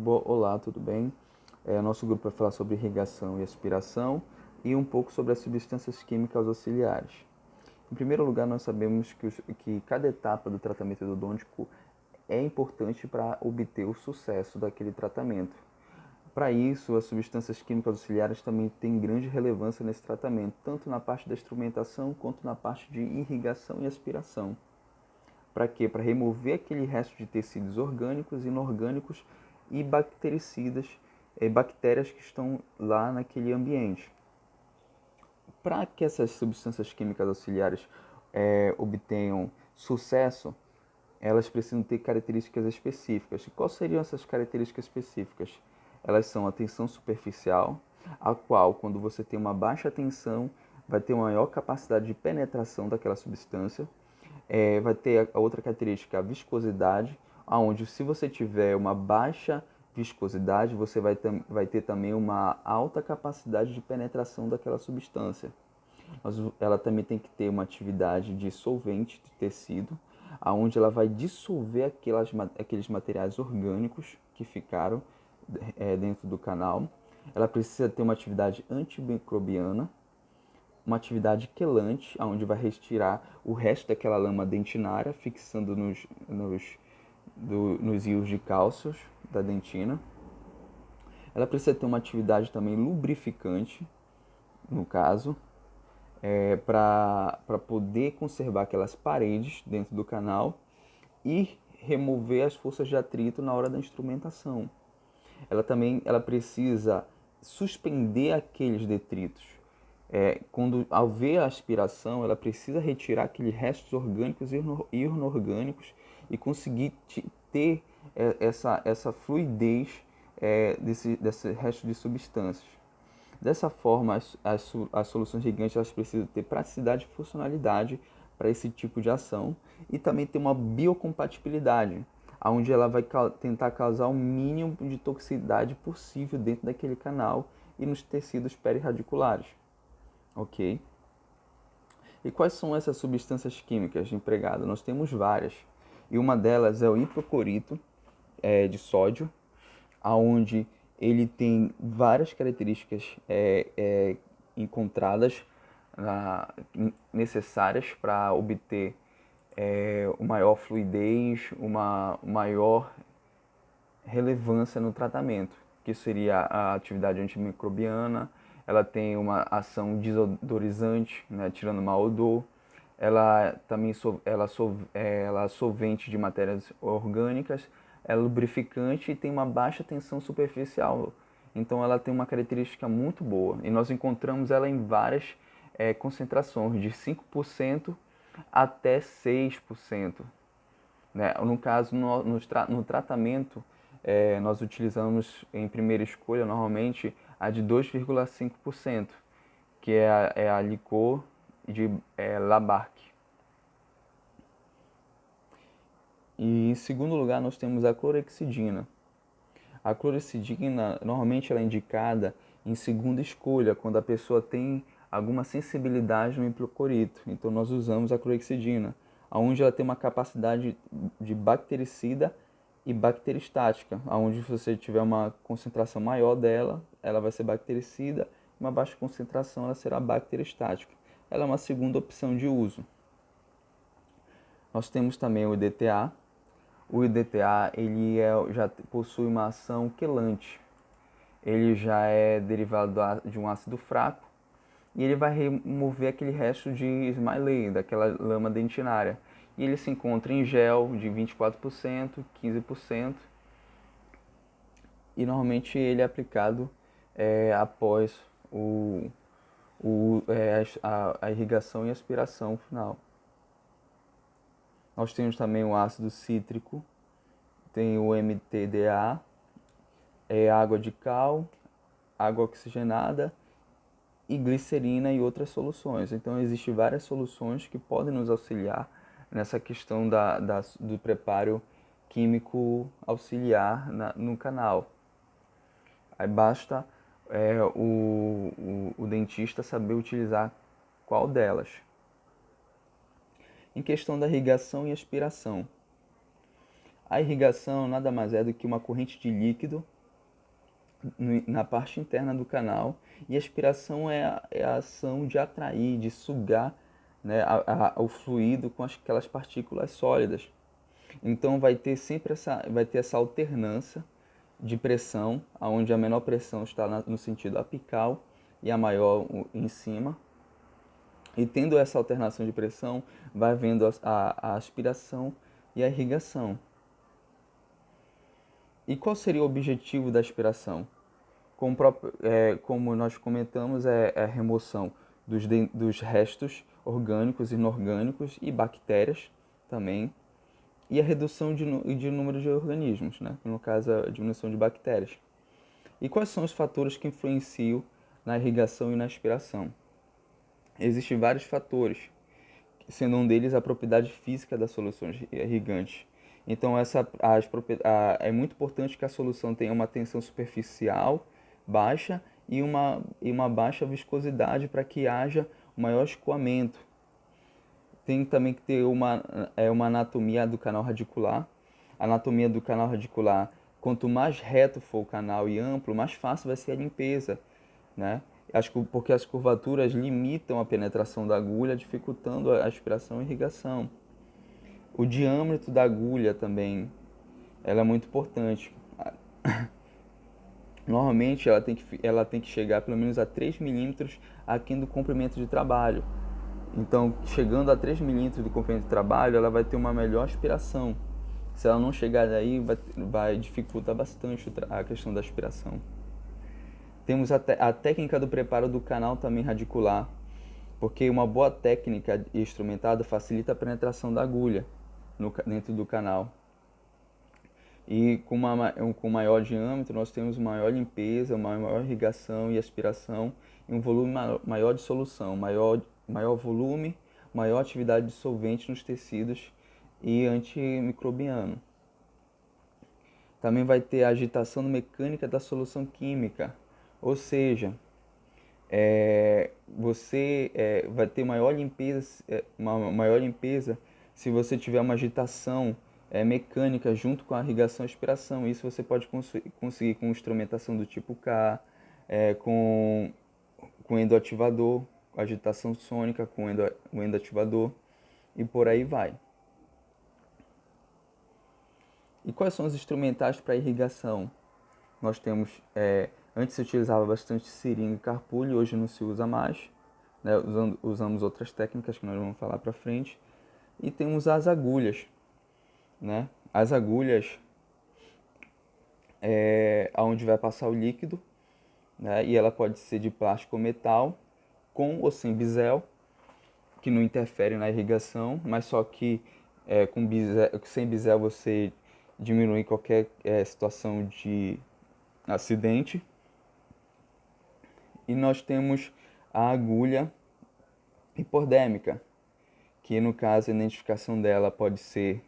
Olá, tudo bem? Nosso grupo vai falar sobre irrigação e aspiração e um pouco sobre as substâncias químicas auxiliares. Em primeiro lugar, nós sabemos que cada etapa do tratamento endodôntico é importante para obter o sucesso daquele tratamento. Para isso, as substâncias químicas auxiliares também têm grande relevância nesse tratamento, tanto na parte da instrumentação quanto na parte de irrigação e aspiração. Para quê? Para remover aquele resto de tecidos orgânicos, inorgânicos e bactericidas, bactérias que estão lá naquele ambiente. Para que essas substâncias químicas auxiliares obtenham sucesso, elas precisam ter características específicas. E quais seriam essas características específicas? Elas são a tensão superficial, a qual, quando você tem uma baixa tensão, vai ter uma maior capacidade de penetração daquela substância. Vai ter a outra característica, a viscosidade, onde se você tiver uma baixa viscosidade, você vai ter também uma alta capacidade de penetração daquela substância. Ela também tem que ter uma atividade de solvente de tecido, aonde ela vai dissolver aqueles materiais orgânicos que ficaram dentro do canal. Ela precisa ter uma atividade antimicrobiana, uma atividade quelante, onde vai retirar o resto daquela lama dentinária, fixando nos íons de cálcio da dentina. Ela precisa ter uma atividade também lubrificante, no caso, para poder conservar aquelas paredes dentro do canal e remover as forças de atrito na hora da instrumentação. Ela precisa suspender aqueles detritos. Ao ver a aspiração, ela precisa retirar aqueles restos orgânicos e inorgânicos e conseguir ter essa fluidez desse resto de substâncias. Dessa forma, as soluções gigantes elas precisam ter praticidade e funcionalidade para esse tipo de ação e também ter uma biocompatibilidade, onde ela vai tentar causar o mínimo de toxicidade possível dentro daquele canal e nos tecidos perirradiculares. Ok? E quais são essas substâncias químicas empregadas? Nós temos várias. E uma delas é o hipoclorito de sódio, onde ele tem várias características encontradas necessárias para obter uma maior fluidez, uma maior relevância no tratamento, que seria a atividade antimicrobiana. Ela tem uma ação desodorizante, né, tirando mau odor. Ela também ela é solvente de matérias orgânicas, é lubrificante e tem uma baixa tensão superficial. Então ela tem uma característica muito boa e nós encontramos ela em várias concentrações, de 5% até 6%. Né? No caso, no tratamento, nós utilizamos em primeira escolha, normalmente, a de 2,5%, que é a licor de Labarque. E em segundo lugar, nós temos a clorexidina. A clorexidina, normalmente, ela é indicada em segunda escolha, quando a pessoa tem alguma sensibilidade no hipoclorito. Então, nós usamos a clorexidina, onde ela tem uma capacidade de bactericida e bacteristática, onde se você tiver uma concentração maior dela, ela vai ser bactericida, uma baixa concentração ela será bacteristática. Ela é uma segunda opção de uso. Nós temos também o EDTA. O EDTA já possui uma ação quelante. Ele já é derivado de um ácido fraco e ele vai remover aquele resto de Smiley, daquela lama dentinária. E ele se encontra em gel de 24%, 15%, e normalmente ele é aplicado após a irrigação e aspiração final. Nós temos também o ácido cítrico, tem o MTDA, água de cal, água oxigenada e glicerina e outras soluções. Então existem várias soluções que podem nos auxiliar nessa questão do preparo químico auxiliar no canal. Aí basta o dentista saber utilizar qual delas. Em questão da irrigação e aspiração, A irrigação nada mais é do que uma corrente de líquido na parte interna do canal, e a aspiração é a ação de atrair, de sugar, né, o fluido com aquelas partículas sólidas. Então vai ter essa alternância de pressão, onde a menor pressão está no sentido apical e a maior em cima. E tendo essa alternação de pressão, vai havendo a aspiração e a irrigação. E qual seria o objetivo da aspiração? Como nós comentamos, é a remoção dos restos orgânicos, inorgânicos e bactérias também, e a redução de número de organismos, né? No caso, a diminuição de bactérias. E quais são os fatores que influenciam na irrigação e na aspiração? Existem vários fatores, sendo um deles a propriedade física das soluções irrigantes. Então, é muito importante que a solução tenha uma tensão superficial baixa e uma baixa viscosidade para que haja um maior escoamento. Tem também que ter uma anatomia do canal radicular. A anatomia do canal radicular, quanto mais reto for o canal e amplo, mais fácil vai ser a limpeza, né? Porque as curvaturas limitam a penetração da agulha, dificultando a aspiração e irrigação. O diâmetro da agulha também, ela é muito importante. Normalmente ela tem que chegar pelo menos a 3 milímetros aqui do comprimento de trabalho. Então, chegando a 3 milímetros do comprimento de trabalho, ela vai ter uma melhor aspiração. Se ela não chegar daí, vai dificultar bastante a questão da aspiração. Temos a técnica do preparo do canal também radicular, porque uma boa técnica instrumentada facilita a penetração da agulha dentro do canal. E com maior diâmetro, nós temos maior limpeza, maior irrigação e aspiração, e um volume maior de solução, maior volume, maior atividade dissolvente nos tecidos e antimicrobiano. Também vai ter a agitação mecânica da solução química, ou seja, você vai ter maior limpeza se você tiver uma agitação mecânica junto com a irrigação e aspiração. Isso você pode conseguir com instrumentação do tipo K, com endoativador, agitação sônica com o endoativador e por aí vai. E quais são os instrumentais para irrigação? Nós temos, antes se utilizava bastante seringa e carpulho, hoje não se usa mais, né? Usamos outras técnicas que nós vamos falar para frente. E temos as agulhas, né? As agulhas aonde vai passar o líquido, né? E ela pode ser de plástico ou metal, com ou sem bisel, que não interfere na irrigação, mas só que sem bisel você diminui qualquer situação de acidente. E nós temos a agulha hipodérmica, que no caso a identificação dela pode ser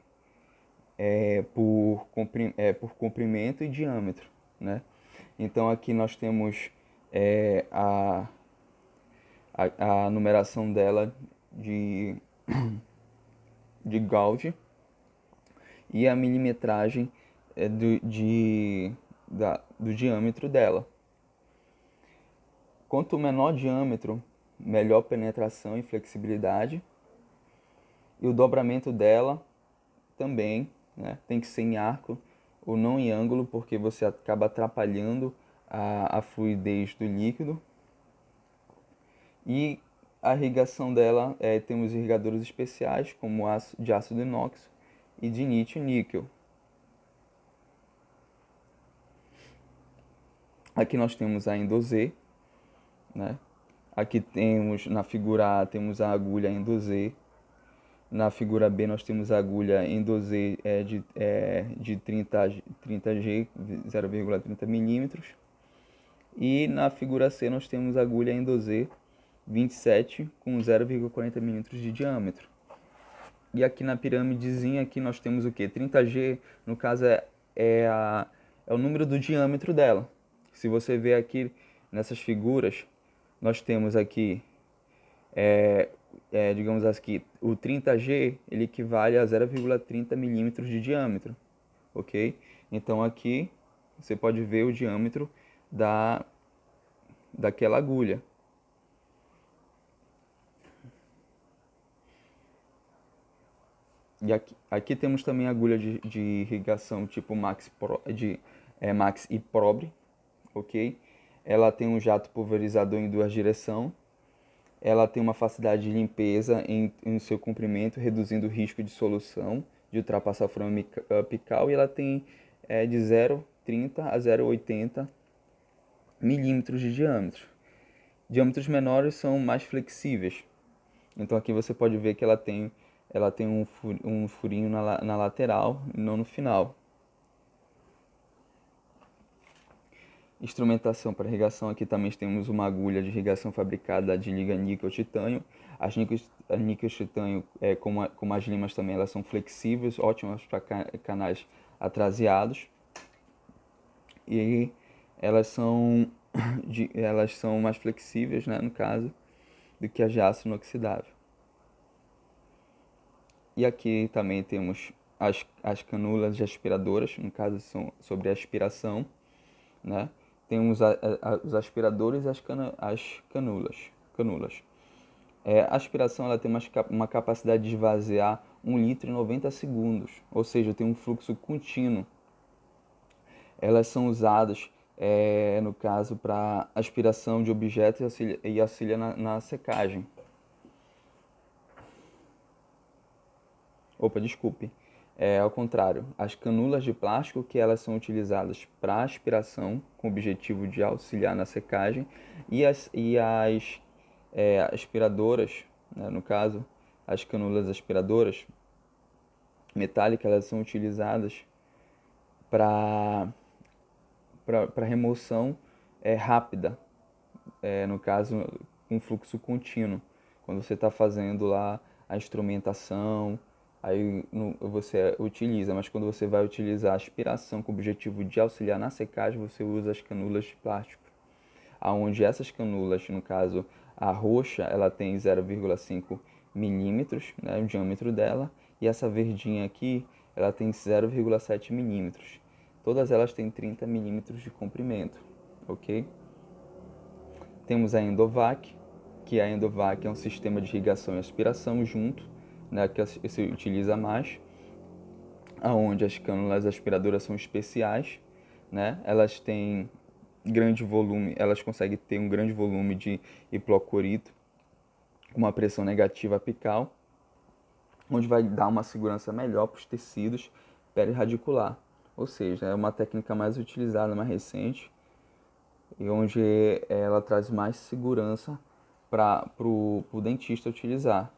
por comprimento e diâmetro, né? Então aqui nós temos a numeração dela de gauge e a milimetragem do diâmetro dela. Quanto menor o diâmetro, melhor penetração e flexibilidade. E o dobramento dela também, né, tem que ser em arco ou não em ângulo, porque você acaba atrapalhando a fluidez do líquido. E a irrigação dela, temos irrigadores especiais, como de ácido inox e de lítio e níquel. Aqui nós temos a Endosê, né? Aqui temos, na figura A, temos a agulha Endosê. Na figura B nós temos a agulha Endosê de 30G, 0,30 milímetros. E na figura C nós temos a agulha Endosê 27 com 0,40 milímetros de diâmetro. E aqui na pirâmidezinha aqui nós temos o que? 30G, no caso é o número do diâmetro dela. Se você ver aqui nessas figuras, nós temos aqui, digamos aqui, o 30G, ele equivale a 0,30 milímetros de diâmetro. ok? Então aqui você pode ver o diâmetro daquela agulha. E aqui temos também agulha de irrigação tipo Max e Probre, ok? Ela tem um jato pulverizador em duas direções. Ela tem uma facilidade de limpeza em seu comprimento, reduzindo o risco de solução, de ultrapassar o furão apical. E ela tem de 0,30 a 0,80 milímetros de diâmetro. Diâmetros menores são mais flexíveis. Então aqui você pode ver que ela tem um furinho na lateral e não no final. Instrumentação para irrigação, aqui também temos uma agulha de irrigação fabricada de liga níquel-titânio. As níquel-titânio, como as limas também, elas são flexíveis, ótimas para canais atraseados. E elas são mais flexíveis, né, no caso, do que as de aço inoxidável. E aqui também temos as canulas de aspiradoras, no caso são sobre aspiração, né? Temos os aspiradores e as canulas. A aspiração ela tem uma capacidade de esvaziar 1 litro em 90 segundos, ou seja, tem um fluxo contínuo. Elas são usadas, no caso, para aspiração de objetos e auxilia na secagem. Opa, desculpe. Ao contrário, as canulas de plástico que elas são utilizadas para aspiração, com o objetivo de auxiliar na secagem, e as aspiradoras, né, no caso, as canulas aspiradoras metálicas, elas são utilizadas para remoção rápida, no caso, com fluxo contínuo. Quando você está fazendo lá a instrumentação, aí você utiliza, mas quando você vai utilizar a aspiração com o objetivo de auxiliar na secagem, você usa as canulas de plástico. Onde essas canulas, no caso a roxa, ela tem 0,5 milímetros, né, o diâmetro dela, e essa verdinha aqui, ela tem 0,7 milímetros. Todas elas têm 30 milímetros de comprimento, ok? Temos a Endovac, que a Endovac é um sistema de irrigação e aspiração junto, né, que se utiliza mais, onde as cânulas aspiradoras são especiais, né? Elas têm grande volume, elas conseguem ter um grande volume de hipoclorito com uma pressão negativa apical, onde vai dar uma segurança melhor para os tecidos perirradicular. Ou seja, é uma técnica mais utilizada, mais recente, e onde ela traz mais segurança para o dentista utilizar.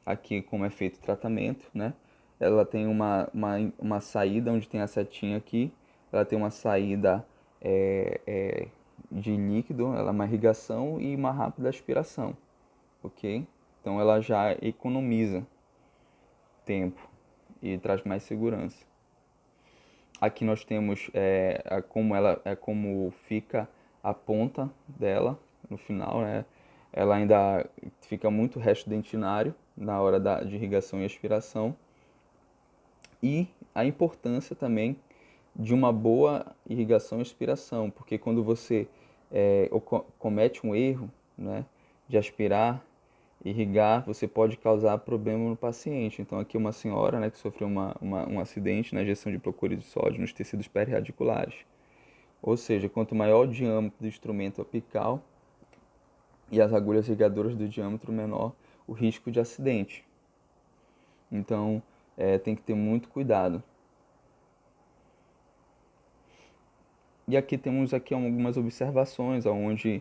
Aqui como é feito o tratamento, né? Ela tem uma saída onde tem a setinha aqui, ela tem uma saída de líquido, ela é uma irrigação e uma rápida aspiração, ok? Então ela já economiza tempo e traz mais segurança. Aqui nós temos como fica a ponta dela no final, né? Ela ainda fica muito resto dentinário na hora de irrigação e aspiração. E a importância também de uma boa irrigação e aspiração, porque quando você comete um erro, né, de aspirar, irrigar, você pode causar problema no paciente. Então aqui uma senhora, né, que sofreu um acidente na injeção de hipoclorito de sódio nos tecidos perirradiculares. Ou seja, quanto maior o diâmetro do instrumento apical e as agulhas irrigadoras do diâmetro menor, o risco de acidente. Então tem que ter muito cuidado. E aqui temos algumas observações, onde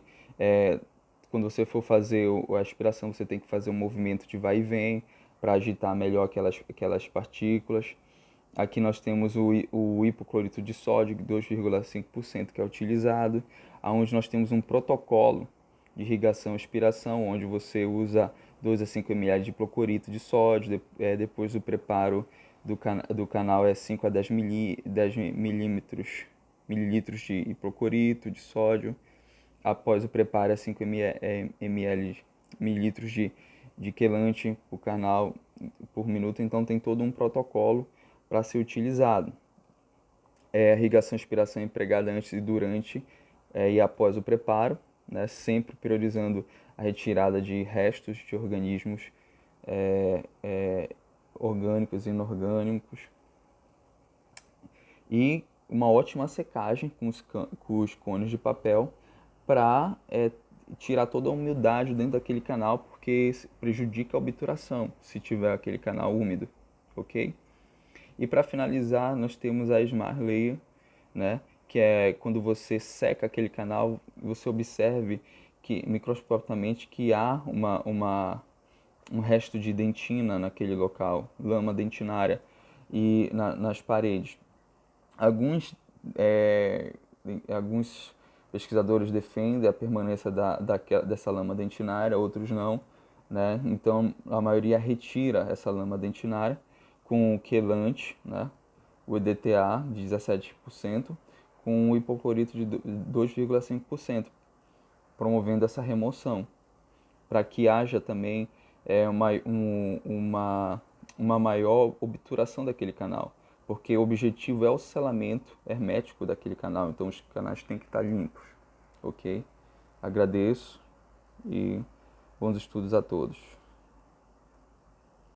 quando você for fazer a aspiração, você tem que fazer um movimento de vai e vem para agitar melhor aquelas partículas. Aqui nós temos o hipoclorito de sódio, 2,5% que é utilizado, onde nós temos um protocolo de irrigação e aspiração, onde você usa 2 a 5 ml de hipoclorito de sódio, depois o preparo do canal é 5 a 10 mililitros de hipoclorito de sódio. Após o preparo é 5 mililitros de quelante por canal por minuto. Então tem todo um protocolo para ser utilizado. A irrigação e aspiração é empregada antes e durante e após o preparo, né, sempre priorizando a retirada de restos de organismos orgânicos e inorgânicos, e uma ótima secagem com os cones de papel para tirar toda a umidade dentro daquele canal, porque prejudica a obturação se tiver aquele canal úmido, ok? E para finalizar, nós temos a Smart Layer, né? Que é quando você seca aquele canal, você observe que microscopicamente que há um resto de dentina naquele local, lama dentinária e nas paredes. Alguns, alguns pesquisadores defendem a permanência dessa lama dentinária, outros não, né? Então a maioria retira essa lama dentinária com o quelante, né? O EDTA de 17%, com o hipoclorito de 2,5%, promovendo essa remoção, para que haja também uma maior obturação daquele canal, porque o objetivo é o selamento hermético daquele canal, então os canais têm que estar limpos, ok? Agradeço e bons estudos a todos.